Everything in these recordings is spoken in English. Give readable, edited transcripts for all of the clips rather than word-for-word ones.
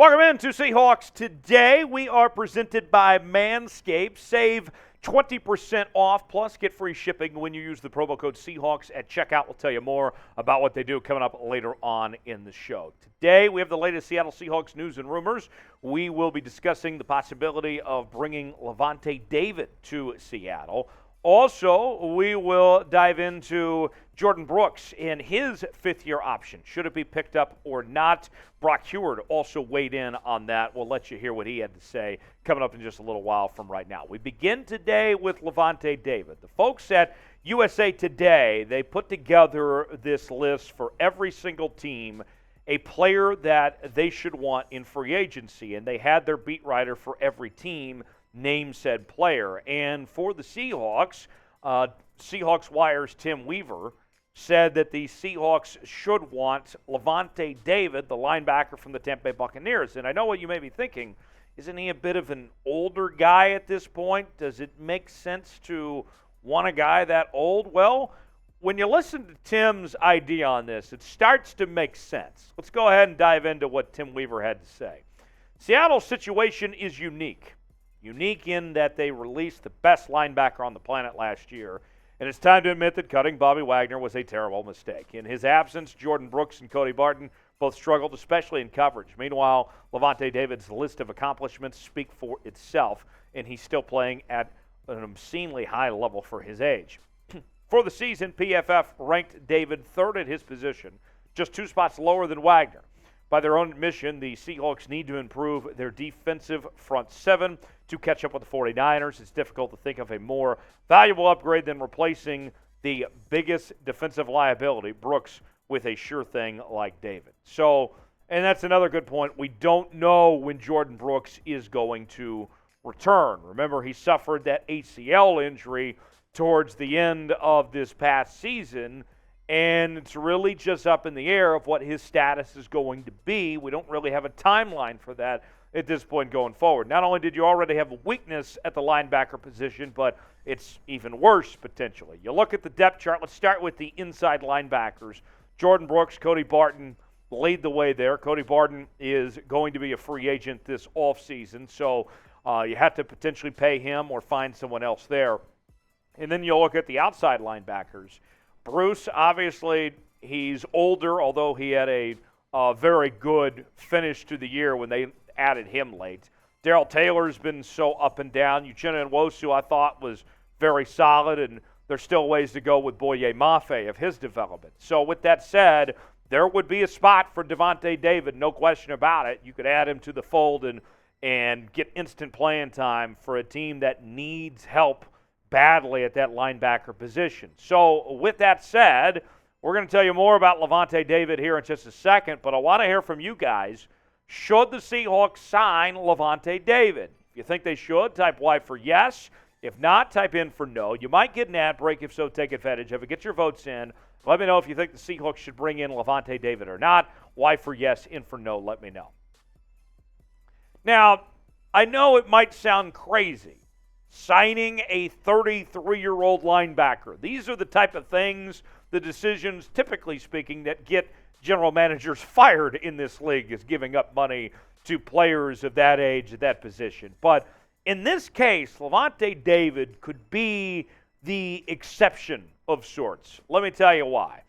Welcome into Seahawks Today. We are presented by Manscaped. Save 20% off, plus get free shipping when you use the promo code Seahawks at checkout. We'll tell you more about what they do coming up later on in the show. Today, we have the latest Seattle Seahawks news and rumors. We will be discussing the possibility of bringing Lavonte David to Seattle. Also, we will dive into Jordyn Brooks and his fifth-year option. Should it be picked up or not? Brock Huard also weighed in on that. We'll let you hear what he had to say coming up in just a little while from right now. We begin today with Lavonte David. The folks at USA Today, they put together this list for every single team, a player that they should want in free agency, and they had their beat writer for every team name said player. And for the Seahawks, Seahawks Wire's Tim Weaver said that the Seahawks should want Lavonte David, the linebacker from the Tampa Bay Buccaneers. And I know what you may be thinking. Isn't he a bit of an older guy at this point? Does it make sense to want a guy that old? Well, when you listen to Tim's idea on this, it starts to make sense. Let's go ahead and dive into what Tim Weaver had to say. Seattle's situation is unique. Unique in that they released the best linebacker on the planet last year, and it's time to admit that cutting Bobby Wagner was a terrible mistake. In his absence, Jordyn Brooks and Cody Barton both struggled, especially in coverage. Meanwhile, Lavonte David's list of accomplishments speak for itself, and he's still playing at an obscenely high level for his age. For the season, PFF ranked David third at his position, just 2 spots lower than Wagner. By their own admission, the Seahawks need to improve their defensive front seven to catch up with the 49ers. It's difficult to think of a more valuable upgrade than replacing the biggest defensive liability, Brooks, with a sure thing like David. So, and that's another good point. We don't know when Jordyn Brooks is going to return. Remember, he suffered that ACL injury towards the end of this past season, and it's really just up in the air of what his status is going to be. We don't really have a timeline for that at this point going forward. Not only did you already have a weakness at the linebacker position, but it's even worse potentially. You look at the depth chart. Let's start with the inside linebackers. Jordyn Brooks, Cody Barton lead the way there. Cody Barton is going to be a free agent this offseason, so you have to potentially pay him or find someone else there. And then you look at the outside linebackers. Bruce, obviously, he's older, although he had a very good finish to the year when they added him late. Darrell Taylor's been so up and down. Uchenna Nwosu, I thought, was very solid, and there's still ways to go with Boye Mafe of his development. So with that said, there would be a spot for Lavonte David, no question about it. You could add him to the fold and get instant playing time for a team that needs help badly at that linebacker position. So with that said, we're going to tell you more about Lavonte David here in just a second, but I want to hear from you guys. Should the Seahawks sign Lavonte David? If you think they should, type Y for yes. If not, type in for no. You might get an ad break. If so, take advantage of it. Get your votes in. Let me know if you think the Seahawks should bring in Lavonte David or not. Y for yes, in for no. Let me know. Now, I know it might sound crazy, signing a 33-year-old linebacker. These are the type of things, the decisions, typically speaking, that get general managers fired in this league, is giving up money to players of that age at that position. But in this case, Lavonte David could be the exception of sorts. Let me tell you why.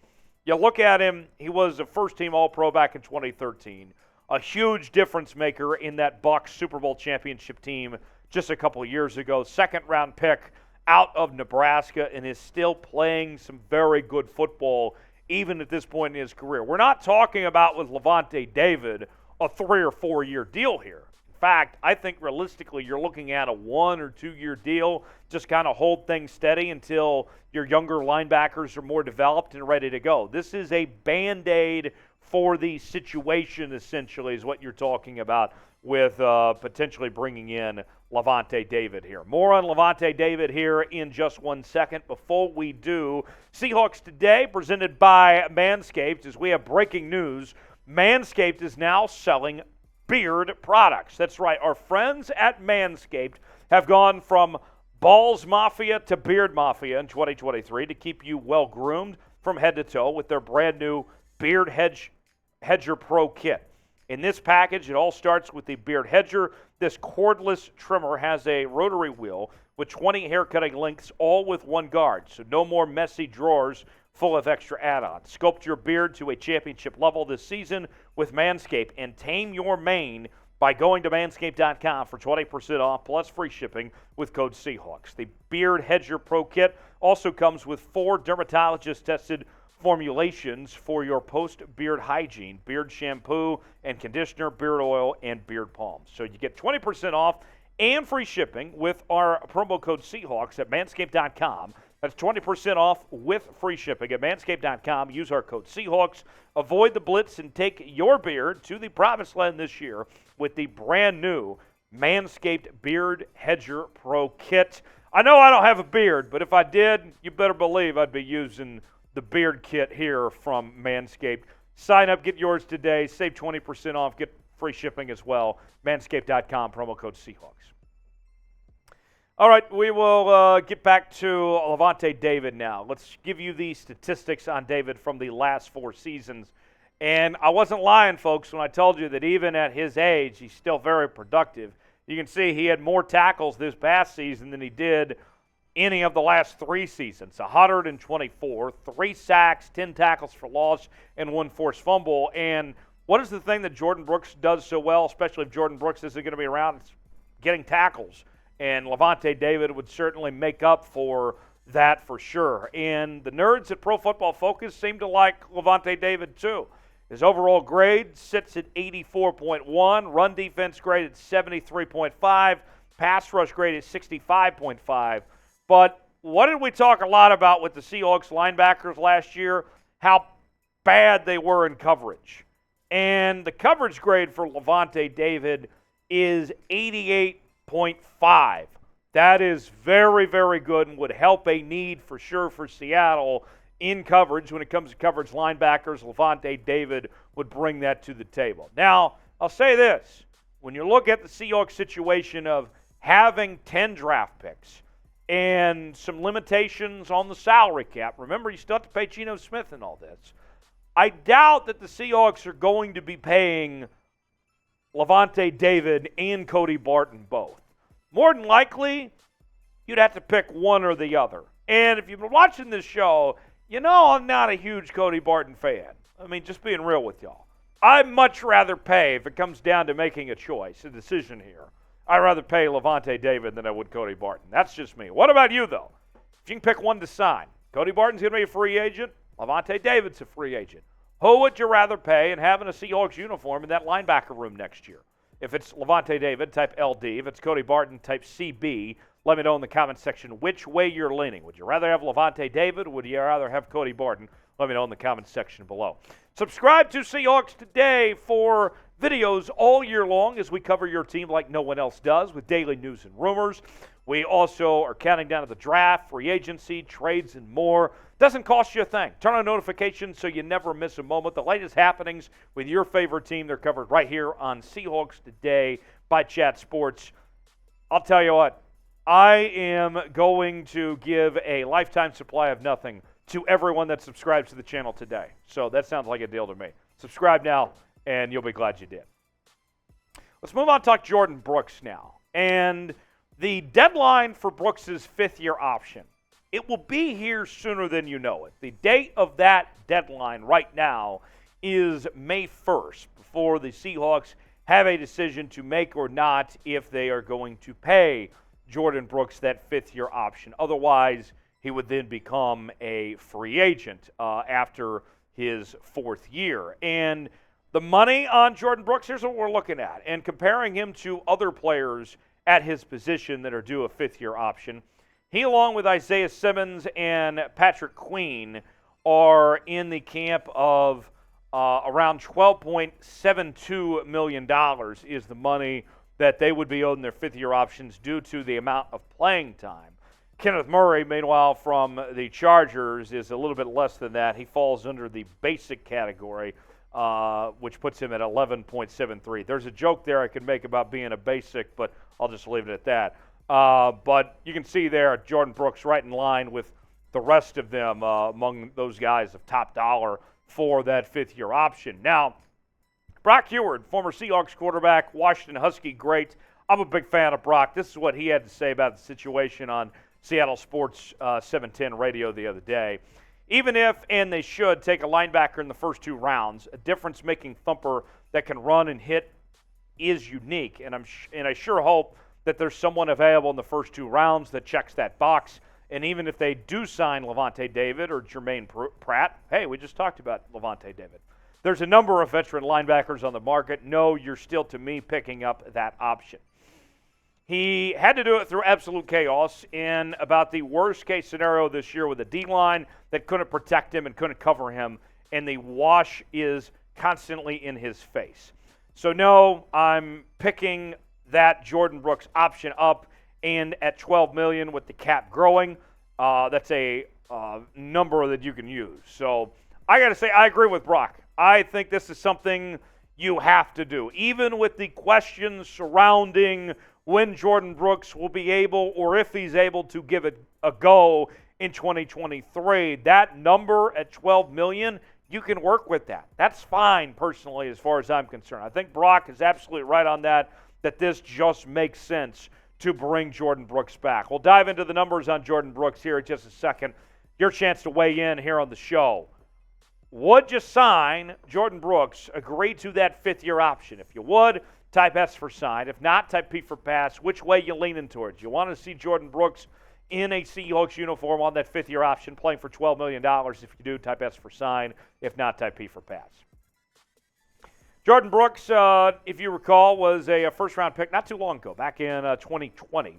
You look at him, he was a first-team All-Pro back in 2013, a huge difference maker in that Bucs Super Bowl championship team just a couple of years ago, second-round pick out of Nebraska, and is still playing some very good football even at this point in his career. We're not talking about with Lavonte David a 3 or 4 year deal here. In fact, I think realistically you're looking at a 1 or 2 year deal, just kind of hold things steady until your younger linebackers are more developed and ready to go. This is a Band-Aid for the situation, essentially, is what you're talking about with potentially bringing in Lavonte David here. More on Lavonte David here in just 1 second. Before we do, Seahawks Today presented by Manscaped. As we have breaking news, Manscaped is now selling beard products. That's right. Our friends at Manscaped have gone from Balls Mafia to Beard Mafia in 2023 to keep you well groomed from head to toe with their brand new Beard Hedger Pro Kit. In this package, it all starts with the Beard Hedger. This cordless trimmer has a rotary wheel with 20 haircutting lengths, all with one guard, so no more messy drawers full of extra add-ons. Sculpt your beard to a championship level this season with Manscaped and tame your mane by going to manscaped.com for 20% off plus free shipping with code Seahawks. The Beard Hedger Pro Kit also comes with 4 dermatologist-tested formulations for your post-beard hygiene: beard shampoo and conditioner, beard oil, and beard balm. So you get 20% off and free shipping with our promo code Seahawks at manscaped.com. That's 20% off with free shipping at manscaped.com. Use our code Seahawks. Avoid the blitz and take your beard to the promised land this year with the brand new Manscaped Beard Hedger Pro Kit. I know I don't have a beard, but if I did, you better believe I'd be using the beard kit here from Manscaped. Sign up, get yours today, save 20% off, get free shipping as well. Manscaped.com, promo code Seahawks. All right, we will get back to Lavonte David now. Let's give you the statistics on David from the last 4 seasons. And I wasn't lying, folks, when I told you that even at his age, he's still very productive. You can see he had more tackles this past season than he did any of the last 3 seasons. 124, 3 sacks, 10 tackles for loss, and 1 forced fumble. And what is the thing that Jordyn Brooks does so well, especially if Jordyn Brooks isn't going to be around? It's getting tackles. And Lavonte David would certainly make up for that for sure. And the nerds at Pro Football Focus seem to like Lavonte David too. His overall grade sits at 84.1, run defense grade at 73.5, pass rush grade at 65.5. But what did we talk a lot about with the Seahawks linebackers last year? How bad they were in coverage. And the coverage grade for Lavonte David is 88.5. That is very, very good and would help a need for sure for Seattle in coverage. When it comes to coverage linebackers, Lavonte David would bring that to the table. Now, I'll say this. When you look at the Seahawks situation of having 10 draft picks and some limitations on the salary cap, remember you still have to pay Geno Smith and all this, I doubt that the Seahawks are going to be paying Lavonte David and Cody Barton both. More than likely, you'd have to pick one or the other. And if you've been watching this show, you know I'm not a huge Cody Barton fan. I mean, just being real with y'all. I'd much rather pay, if it comes down to making a choice, a decision here, I'd rather pay Lavonte David than I would Cody Barton. That's just me. What about you, though? If you can pick one to sign, Cody Barton's going to be a free agent. Lavonte David's a free agent. Who would you rather pay and have in a Seahawks uniform in that linebacker room next year? If it's Lavonte David, type LD. If it's Cody Barton, type CB. Let me know in the comments section which way you're leaning. Would you rather have Lavonte David or would you rather have Cody Barton? Let me know in the comments section below. Subscribe to Seahawks Today for videos all year long as we cover your team like no one else does with daily news and rumors. We also are counting down to the draft, free agency, trades, and more. Doesn't cost you a thing. Turn on notifications so you never miss a moment. The latest happenings with your favorite team, they're covered right here on Seahawks Today by Chat Sports. I'll tell you what, I am going to give a lifetime supply of nothing to everyone that subscribes to the channel today. So that sounds like a deal to me. Subscribe now, and you'll be glad you did. Let's move on to talk Jordyn Brooks now. And the deadline for Brooks' 5th-year option, it will be here sooner than you know it. The date of that deadline right now is May 1st, before the Seahawks have a decision to make or not if they are going to pay Jordyn Brooks that 5th-year option. Otherwise, he would then become a free agent after his 4th year. And the money on Jordyn Brooks, here's what we're looking at. And comparing him to other players at his position that are due a 5th-year option, he, along with Isaiah Simmons and Patrick Queen, are in the camp of around $12.72 million is the money that they would be owed in their 5th-year options due to the amount of playing time. Kenneth Murray, meanwhile, from the Chargers, is a little bit less than that. He falls under the basic category, which puts him at 11.73. There's a joke there I could make about being a basic, but I'll just leave it at that. But you can see there Jordyn Brooks right in line with the rest of them among those guys of top dollar for that 5th-year option. Now, Brock Huard, former Seahawks quarterback, Washington Husky great. I'm a big fan of Brock. This is what he had to say about the situation on Seattle Sports 710 radio the other day. Even if, and they should, take a linebacker in the first 2 rounds, a difference-making thumper that can run and hit is unique. And I sure hope that there's someone available in the first 2 rounds that checks that box. And even if they do sign Lavonte David or Jermaine Pratt, hey, we just talked about Lavonte David. There's a number of veteran linebackers on the market. No, you're still, to me, picking up that option. He had to do it through absolute chaos in about the worst-case scenario this year with a D-line that couldn't protect him and couldn't cover him, and the wash is constantly in his face. So, no, I'm picking that Jordyn Brooks option up, and at $12 million with the cap growing, that's a number that you can use. So I got to say, I agree with Brock. I think this is something you have to do. Even with the questions surrounding when Jordyn Brooks will be able, or if he's able to give it a go in 2023, that number at $12 million, you can work with that. That's fine, personally, as far as I'm concerned. I think Brock is absolutely right on that this just makes sense to bring Jordyn Brooks back. We'll dive into the numbers on Jordyn Brooks here in just a second. Your chance to weigh in here on the show. Would you sign Jordyn Brooks, agree to that 5th-year option? If you would, type S for sign. If not, type P for pass. Which way you leaning towards? You want to see Jordyn Brooks in a Seahawks uniform on that 5th-year option playing for $12 million? If you do, type S for sign. If not, type P for pass. Jordyn Brooks, if you recall, was a first-round pick not too long ago, back in 2020.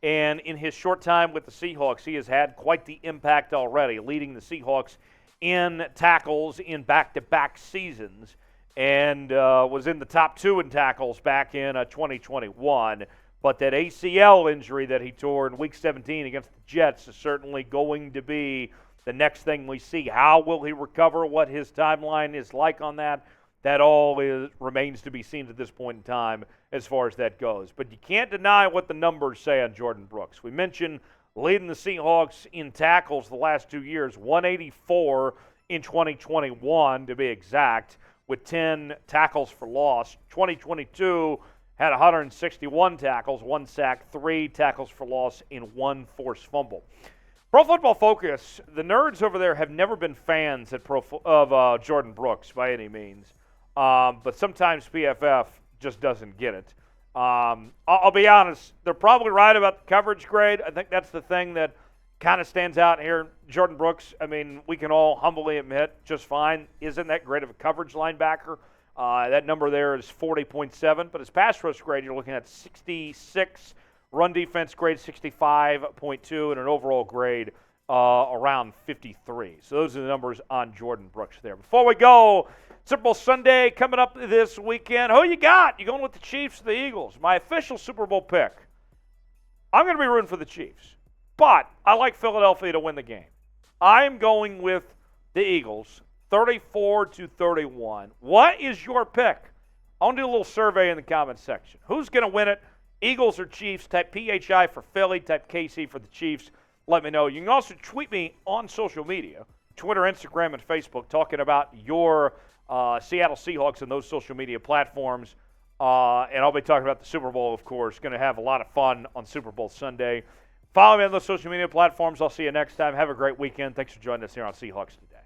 And in his short time with the Seahawks, he has had quite the impact already, leading the Seahawks in tackles in back-to-back seasons, and was in the top 2 in tackles back in 2021. But that ACL injury that he tore in Week 17 against the Jets is certainly going to be the next thing we see. How will he recover? What his timeline is like on that? That all remains to be seen at this point in time as far as that goes. But you can't deny what the numbers say on Jordyn Brooks. We mentioned leading the Seahawks in tackles the last 2 years, 184 in 2021 to be exact, with 10 tackles for loss. 2022 had 161 tackles, 1 sack, 3 tackles for loss, and 1 forced fumble. Pro Football Focus, the nerds over there have never been fans of Jordyn Brooks by any means. But sometimes PFF just doesn't get it. I'll be honest, they're probably right about the coverage grade. I think that's the thing that kind of stands out here. Jordyn Brooks, I mean, we can all humbly admit, just fine, isn't that great of a coverage linebacker. That number there is 40.7, but his pass rush grade, you're looking at 66, run defense grade 65.2, and an overall grade around 53. So those are the numbers on Jordyn Brooks there. Before we go, Super Bowl Sunday coming up this weekend. Who you got? You going with the Chiefs or the Eagles? My official Super Bowl pick. I'm going to be rooting for the Chiefs, but I like Philadelphia to win the game. I'm going with the Eagles, 34-31. What is your pick? I want to do a little survey in the comments section. Who's going to win it? Eagles or Chiefs? Type PHI for Philly. Type KC for the Chiefs. Let me know. You can also tweet me on social media, Twitter, Instagram, and Facebook, talking about your Seattle Seahawks and those social media platforms. And I'll be talking about the Super Bowl, of course. Going to have a lot of fun on Super Bowl Sunday. Follow me on those social media platforms. I'll see you next time. Have a great weekend. Thanks for joining us here on Seahawks Today.